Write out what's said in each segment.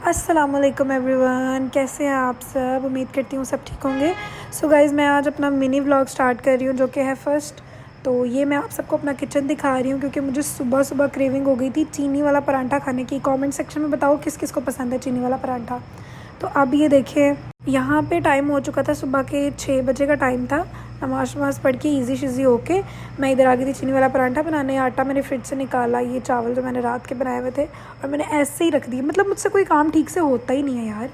अस्सलामुअलैकुम एवरीवन, कैसे हैं आप सब। उम्मीद करती हूँ सब ठीक होंगे। सो गाइज़, मैं आज अपना मिनी व्लॉग स्टार्ट कर रही हूँ जो कि है फर्स्ट। तो ये मैं आप सबको अपना किचन दिखा रही हूँ क्योंकि मुझे सुबह सुबह क्रेविंग हो गई थी चीनी वाला परांठा खाने की। कमेंट सेक्शन में बताओ किस किस को पसंद है चीनी वाला परांठा। तो अब ये देखिए, यहाँ पे टाइम हो चुका था, सुबह के 6 बजे का टाइम था। नमाज वमाज पढ़ के ईज़ी शिज़ी होके मैं इधर आ गई थी चीनी वाला परांठा बनाने। आटा मैंने फ्रिज से निकाला, ये चावल जो मैंने रात के बनाए हुए थे और मैंने ऐसे ही रख दिए। मतलब मुझसे कोई काम ठीक से होता ही नहीं है यार,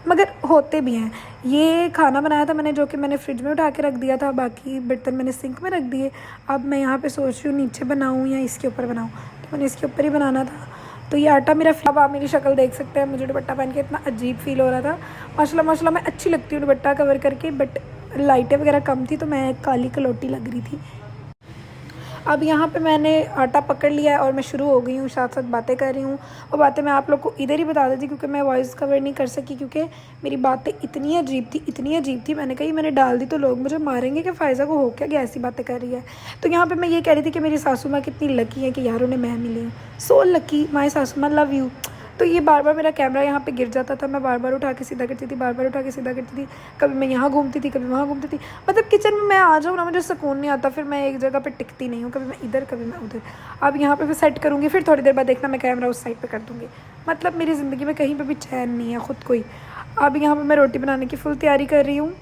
मगर होते भी हैं। ये खाना बनाया था मैंने जो कि मैंने फ्रिज में उठा के रख दिया था, बाकी बर्तन मैंने सिंक में रख दिए। अब मैं यहाँ पे सोच रही हूँ नीचे बनाऊँ या इसके ऊपर बनाऊँ, तो मैंने इसके ऊपर ही बनाना था। तो ये आटा मेरा, अब आप मेरी शक्ल देख सकते हैं, मुझे दुपट्टा पहन के इतना अजीब फील हो रहा था। माशाल्लाह माशाल्लाह मैं अच्छी लगती हूँ दुपट्टा कवर करके, बट लाइटें वगैरह कम थी तो मैं काली कलोटी लग रही थी। अब यहाँ पे मैंने आटा पकड़ लिया है और मैं शुरू हो गई हूँ, साथ साथ बातें कर रही हूँ। और बातें मैं आप लोग को इधर ही बता देती क्योंकि मैं वॉइस कवर नहीं कर सकी, क्योंकि मेरी बातें इतनी अजीब थी। मैंने कही मैंने डाल दी तो लोग मुझे मारेंगे कि फ़ायज़ा को हो क्या ऐसी बातें कर रही है। तो यहाँ पर मैं ये कह रही थी कि मेरी सासू माँ कितनी लकी है कि यार उन्हें मैं मिली हूँ। सो लकी माई सासू माँ, लव यू। तो ये बार बार मेरा कैमरा यहाँ पे गिर जाता था, मैं बार बार उठा के सीधा करती थी, बार बार उठा के सीधा करती थी। कभी मैं यहाँ घूमती थी, कभी वहाँ घूमती थी। मतलब किचन में मैं आ जाऊँ ना, मुझे सुकून नहीं आता, फिर मैं एक जगह पे टिकती नहीं हूँ, कभी मैं इधर कभी मैं उधर। अब यहाँ पे मैं सेट करूँगी, फिर थोड़ी देर बाद देखना मैं कैमरा उस साइड पर कर दूँगी। मतलब मेरी ज़िंदगी में कहीं पर भी चैन नहीं है खुद को ही। अब यहाँ पर मैं रोटी बनाने की फुल तैयारी कर रही हूँ।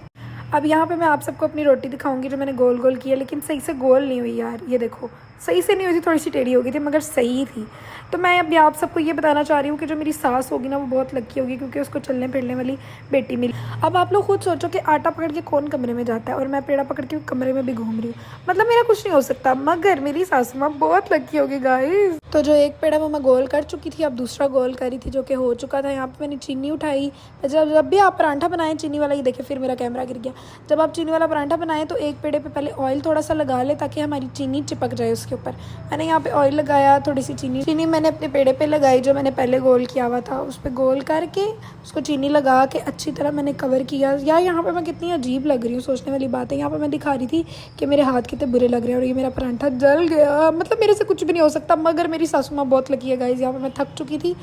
अब यहाँ पे मैं आप सबको अपनी रोटी दिखाऊंगी जो मैंने गोल गोल की है, लेकिन सही से गोल नहीं हुई यार। ये देखो, सही से नहीं हुई थी, थोड़ी सी टेढ़ी हो गई थी, मगर सही थी। तो मैं अभी आप सबको ये बताना चाह रही हूँ कि जो मेरी सास होगी ना, वो बहुत लकी होगी क्योंकि उसको चलने फिरने वाली बेटी मिली। अब आप लोग खुद सोचो कि आटा पकड़ के कौन कमरे में जाता है, और मैं पेड़ा पकड़ के कमरे में भी घूम रही हूँ। मतलब मेरा कुछ नहीं हो सकता, मगर मेरी सासू माँ बहुत लकी होगी गाइस। तो जो एक पेड़ा वो मैं गोल कर चुकी थी, अब दूसरा गोल करी थी जो कि हो चुका था। यहाँ पे मैंने चीनी उठाई। जब भी आप परांठा बनाएं चीनी वाला, ये देखिए फिर मेरा कैमरा गिर गया। जब आप चीनी वाला परांठा बनाएं तो एक पेड़े पे पहले ऑयल थोड़ा सा लगा ले ताकि हमारी चीनी चिपक जाए उसके ऊपर। मैंने यहाँ पे ऑयल लगाया, थोड़ी सी चीनी मैंने अपने पेड़े पे लगाई जो मैंने पहले गोल किया हुआ था। उस पर गोल करके उसको चीनी लगा के अच्छी तरह मैंने कवर किया। यार यहाँ पे मैं कितनी अजीब लग रही हूँ, सोचने वाली बात है। यहाँ पर मैं दिखा रही थी कि मेरे हाथ कितने बुरे लग रहे हैं और ये मेरा परांठा जल गया। मतलब मेरे से कुछ भी नहीं हो सकता, मगर मेरी सासू माँ बहुत लकी है गाइस। यहाँ पर मैं थक चुकी थी।